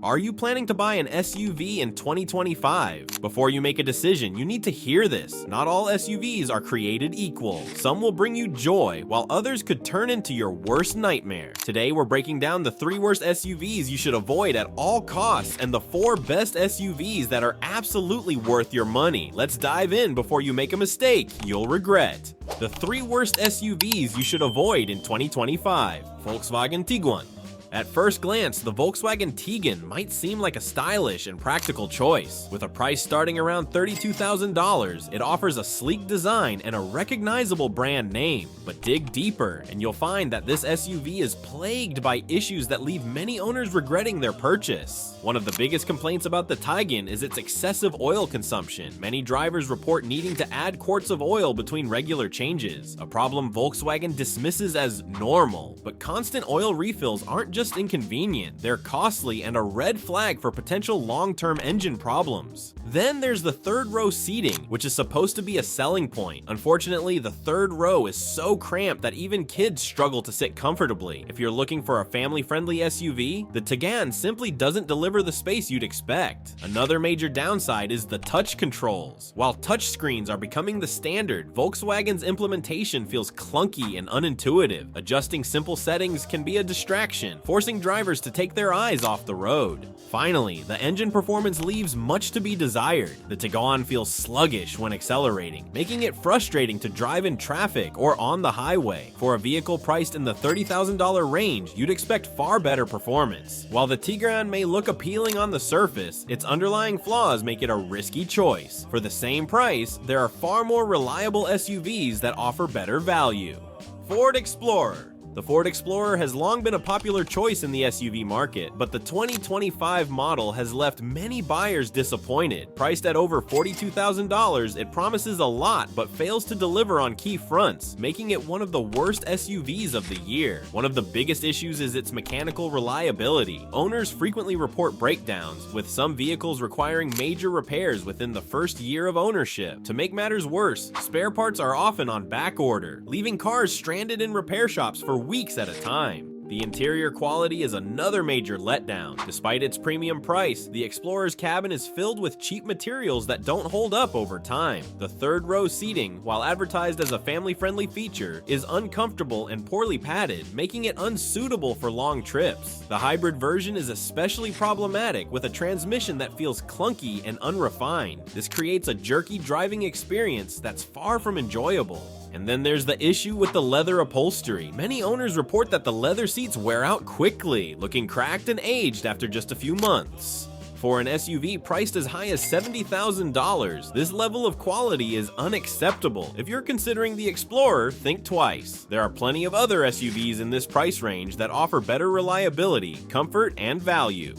Are you planning to buy an SUV in 2025? Before you make a decision, you need to hear this. Not all SUVs are created equal. Some will bring you joy, while others could turn into your worst nightmare. Today, we're breaking down the 3 worst SUVs you should avoid at all costs and the 4 best SUVs that are absolutely worth your money. Let's dive in before you make a mistake you'll regret. The 3 worst SUVs you should avoid in 2025. Volkswagen Tiguan. At first glance, the Volkswagen Tiguan might seem like a stylish and practical choice. With a price starting around $32,000, it offers a sleek design and a recognizable brand name. But dig deeper, and you'll find that this SUV is plagued by issues that leave many owners regretting their purchase. One of the biggest complaints about the Tiguan is its excessive oil consumption. Many drivers report needing to add quarts of oil between regular changes, a problem Volkswagen dismisses as normal. But constant oil refills aren't just inconvenient, they're costly and a red flag for potential long-term engine problems. Then there's the third row seating, which is supposed to be a selling point. Unfortunately, the third row is so cramped that even kids struggle to sit comfortably. If you're looking for a family-friendly SUV, the Tiguan simply doesn't deliver the space you'd expect. Another major downside is the touch controls. While touchscreens are becoming the standard, Volkswagen's implementation feels clunky and unintuitive. Adjusting simple settings can be a distraction, forcing drivers to take their eyes off the road. Finally, the engine performance leaves much to be desired. The Tiguan feels sluggish when accelerating, making it frustrating to drive in traffic or on the highway. For a vehicle priced in the $30,000 range, you'd expect far better performance. While the Tiguan may look appealing on the surface, its underlying flaws make it a risky choice. For the same price, there are far more reliable SUVs that offer better value. Ford Explorer. The Ford Explorer has long been a popular choice in the SUV market, but the 2025 model has left many buyers disappointed. Priced at over $42,000, it promises a lot but fails to deliver on key fronts, making it one of the worst SUVs of the year. One of the biggest issues is its mechanical reliability. Owners frequently report breakdowns, with some vehicles requiring major repairs within the first year of ownership. To make matters worse, spare parts are often on back order, leaving cars stranded in repair shops for weeks at a time. The interior quality is another major letdown. Despite its premium price, the Explorer's cabin is filled with cheap materials that don't hold up over time. The third row seating, while advertised as a family-friendly feature, is uncomfortable and poorly padded, making it unsuitable for long trips. The hybrid version is especially problematic, with a transmission that feels clunky and unrefined. This creates a jerky driving experience that's far from enjoyable. And then there's the issue with the leather upholstery. Many owners report that the leather seats wear out quickly, looking cracked and aged after just a few months. For an SUV priced as high as $70,000, this level of quality is unacceptable. If you're considering the Explorer, think twice. There are plenty of other SUVs in this price range that offer better reliability, comfort, and value.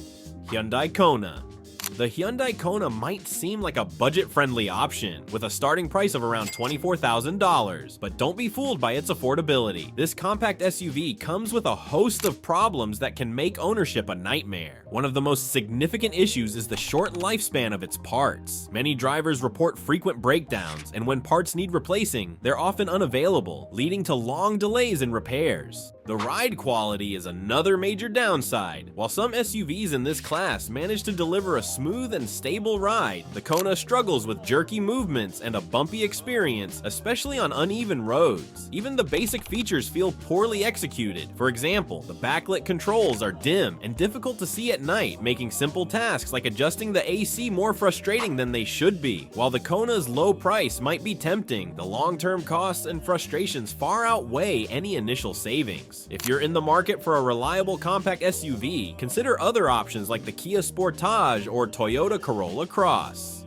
Hyundai Kona. The Hyundai Kona might seem like a budget-friendly option, with a starting price of around $24,000, but don't be fooled by its affordability. This compact SUV comes with a host of problems that can make ownership a nightmare. One of the most significant issues is the short lifespan of its parts. Many drivers report frequent breakdowns, and when parts need replacing, they're often unavailable, leading to long delays in repairs. The ride quality is another major downside. While some SUVs in this class manage to deliver a smooth and stable ride, the Kona struggles with jerky movements and a bumpy experience, especially on uneven roads. Even the basic features feel poorly executed. For example, the backlit controls are dim and difficult to see at night, making simple tasks like adjusting the AC more frustrating than they should be. While the Kona's low price might be tempting, the long-term costs and frustrations far outweigh any initial savings. If you're in the market for a reliable compact SUV, consider other options like the Kia Sportage or Toyota Corolla Cross.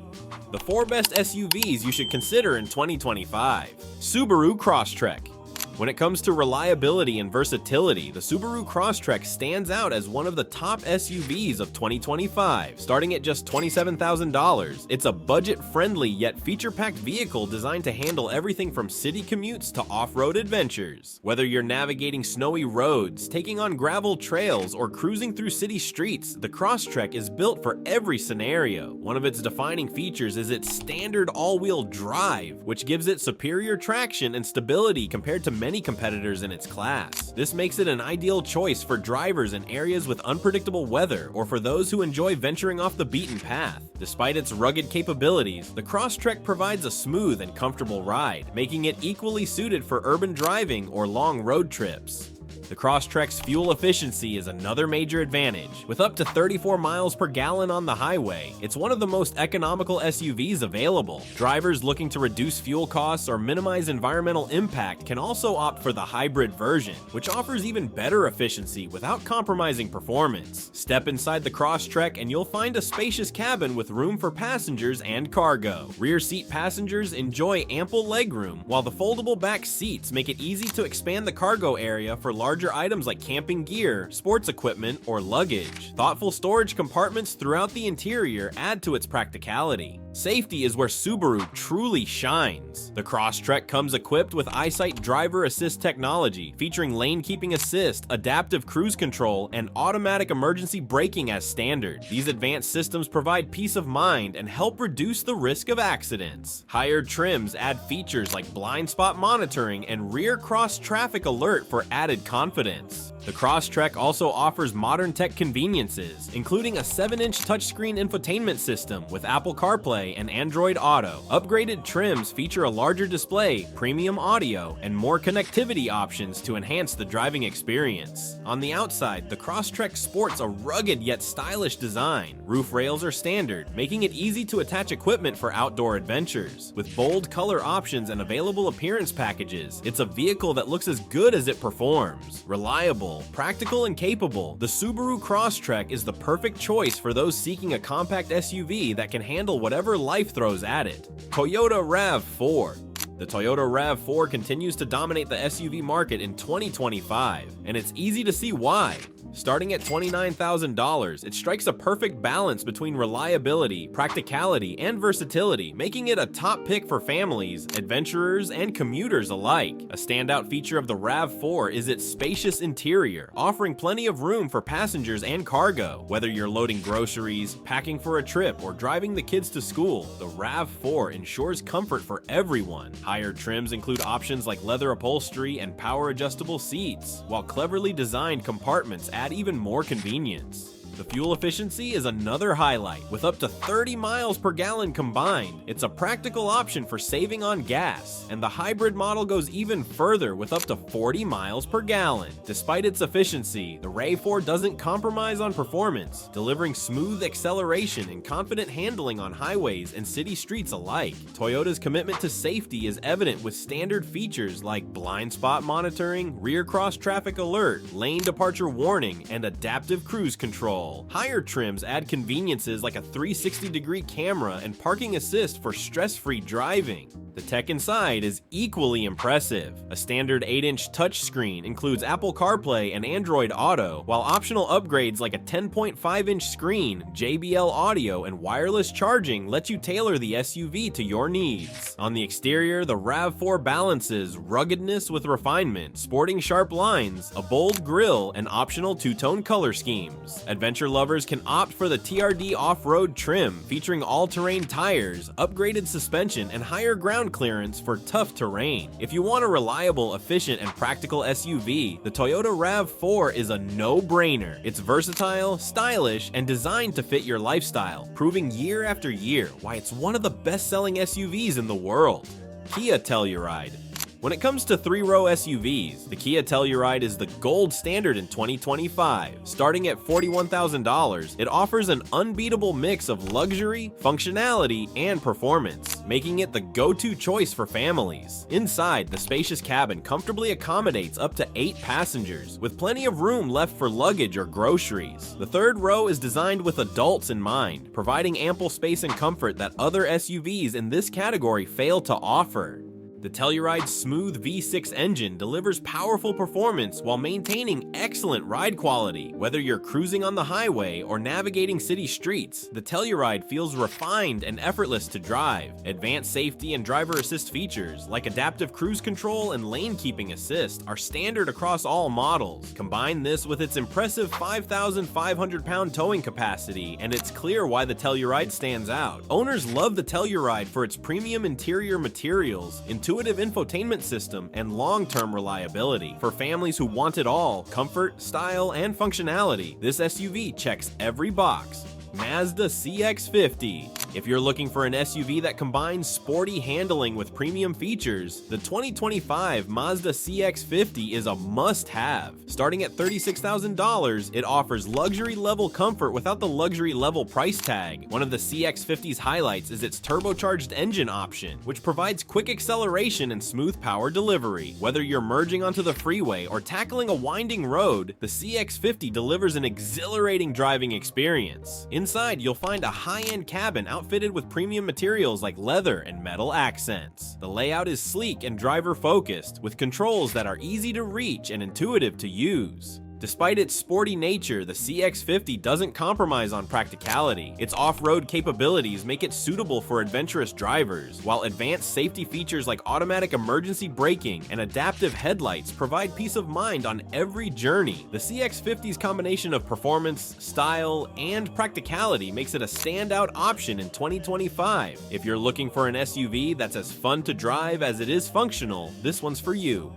The 4 best SUVs you should consider in 2025. Subaru Crosstrek. When it comes to reliability and versatility, the Subaru Crosstrek stands out as one of the top SUVs of 2025. Starting at just $27,000, it's a budget-friendly yet feature-packed vehicle designed to handle everything from city commutes to off-road adventures. Whether you're navigating snowy roads, taking on gravel trails, or cruising through city streets, the Crosstrek is built for every scenario. One of its defining features is its standard all-wheel drive, which gives it superior traction and stability compared to many competitors in its class. This makes it an ideal choice for drivers in areas with unpredictable weather or for those who enjoy venturing off the beaten path. Despite its rugged capabilities, the Crosstrek provides a smooth and comfortable ride, making it equally suited for urban driving or long road trips. The Crosstrek's fuel efficiency is another major advantage. With up to 34 miles per gallon on the highway, it's one of the most economical SUVs available. Drivers looking to reduce fuel costs or minimize environmental impact can also opt for the hybrid version, which offers even better efficiency without compromising performance. Step inside the Crosstrek and you'll find a spacious cabin with room for passengers and cargo. Rear seat passengers enjoy ample legroom, while the foldable back seats make it easy to expand the cargo area for larger items like camping gear, sports equipment, or luggage. Thoughtful storage compartments throughout the interior add to its practicality. Safety is where Subaru truly shines. The Crosstrek comes equipped with EyeSight driver assist technology, featuring lane keeping assist, adaptive cruise control, and automatic emergency braking as standard. These advanced systems provide peace of mind and help reduce the risk of accidents. Higher trims add features like blind spot monitoring and rear cross traffic alert for added confidence. The Crosstrek also offers modern tech conveniences, including a 7-inch touchscreen infotainment system with Apple CarPlay and Android Auto. Upgraded trims feature a larger display, premium audio, and more connectivity options to enhance the driving experience. On the outside, the Crosstrek sports a rugged yet stylish design. Roof rails are standard, making it easy to attach equipment for outdoor adventures. With bold color options and available appearance packages, it's a vehicle that looks as good as it performs. Reliable, practical, and capable, the Subaru Crosstrek is the perfect choice for those seeking a compact SUV that can handle whatever life throws at it. Toyota RAV4. The Toyota RAV4 continues to dominate the SUV market in 2025, and it's easy to see why. Starting at $29,000, it strikes a perfect balance between reliability, practicality, and versatility, making it a top pick for families, adventurers, and commuters alike. A standout feature of the RAV4 is its spacious interior, offering plenty of room for passengers and cargo. Whether you're loading groceries, packing for a trip, or driving the kids to school, the RAV4 ensures comfort for everyone. Higher trims include options like leather upholstery and power-adjustable seats, while cleverly designed compartments add even more convenience. The fuel efficiency is another highlight. With up to 30 miles per gallon combined, it's a practical option for saving on gas, and the hybrid model goes even further with up to 40 miles per gallon. Despite its efficiency, the RAV4 doesn't compromise on performance, delivering smooth acceleration and confident handling on highways and city streets alike. Toyota's commitment to safety is evident with standard features like blind spot monitoring, rear cross traffic alert, lane departure warning, and adaptive cruise control. Higher trims add conveniences like a 360-degree camera and parking assist for stress-free driving. The tech inside is equally impressive. A standard 8-inch touchscreen includes Apple CarPlay and Android Auto, while optional upgrades like a 10.5-inch screen, JBL audio, and wireless charging let you tailor the SUV to your needs. On the exterior, the RAV4 balances ruggedness with refinement, sporting sharp lines, a bold grille, and optional two-tone color schemes. Adventure lovers can opt for the TRD off-road trim, featuring all-terrain tires, upgraded suspension, and higher ground clearance for tough terrain. If you want a reliable, efficient, and practical SUV, the Toyota RAV4 is a no-brainer. It's versatile, stylish, and designed to fit your lifestyle, proving year after year why it's one of the best-selling SUVs in the world. Kia Telluride. When it comes to three-row SUVs, the Kia Telluride is the gold standard in 2025. Starting at $41,000, it offers an unbeatable mix of luxury, functionality, and performance, making it the go-to choice for families. Inside, the spacious cabin comfortably accommodates up to 8 passengers, with plenty of room left for luggage or groceries. The third row is designed with adults in mind, providing ample space and comfort that other SUVs in this category fail to offer. The Telluride's smooth V6 engine delivers powerful performance while maintaining excellent ride quality. Whether you're cruising on the highway or navigating city streets, the Telluride feels refined and effortless to drive. Advanced safety and driver assist features, like adaptive cruise control and lane keeping assist, are standard across all models. Combine this with its impressive 5,500-pound towing capacity, and it's clear why the Telluride stands out. Owners love the Telluride for its premium interior materials, intuitive intuitive infotainment system, and long-term reliability. For families who want it all, comfort, style, and functionality, this SUV checks every box. Mazda CX-50. If you're looking for an SUV that combines sporty handling with premium features, the 2025 Mazda CX-50 is a must-have. Starting at $36,000, it offers luxury-level comfort without the luxury-level price tag. One of the CX-50's highlights is its turbocharged engine option, which provides quick acceleration and smooth power delivery. Whether you're merging onto the freeway or tackling a winding road, the CX-50 delivers an exhilarating driving experience. Inside, you'll find a high-end cabin outfitted with premium materials like leather and metal accents. The layout is sleek and driver-focused, with controls that are easy to reach and intuitive to use. Despite its sporty nature, the CX-50 doesn't compromise on practicality. Its off-road capabilities make it suitable for adventurous drivers, while advanced safety features like automatic emergency braking and adaptive headlights provide peace of mind on every journey. The CX-50's combination of performance, style, and practicality makes it a standout option in 2025. If you're looking for an SUV that's as fun to drive as it is functional, this one's for you.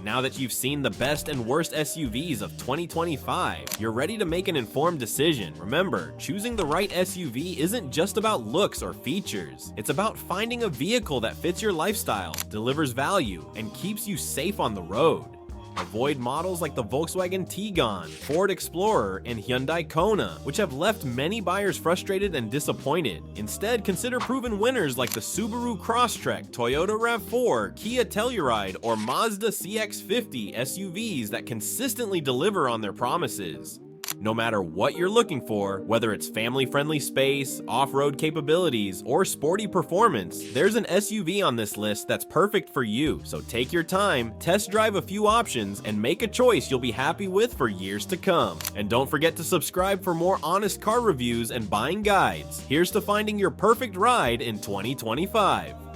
Now that you've seen the best and worst SUVs of 2025, you're ready to make an informed decision. Remember, choosing the right SUV isn't just about looks or features. It's about finding a vehicle that fits your lifestyle, delivers value, and keeps you safe on the road. Avoid models like the Volkswagen Tiguan, Ford Explorer, and Hyundai Kona, which have left many buyers frustrated and disappointed. Instead, consider proven winners like the Subaru Crosstrek, Toyota RAV4, Kia Telluride, or Mazda CX-50 SUVs that consistently deliver on their promises. No matter what you're looking for, whether it's family-friendly space, off-road capabilities, or sporty performance, there's an SUV on this list that's perfect for you. So take your time, test drive a few options, and make a choice you'll be happy with for years to come. And don't forget to subscribe for more honest car reviews and buying guides. Here's to finding your perfect ride in 2025.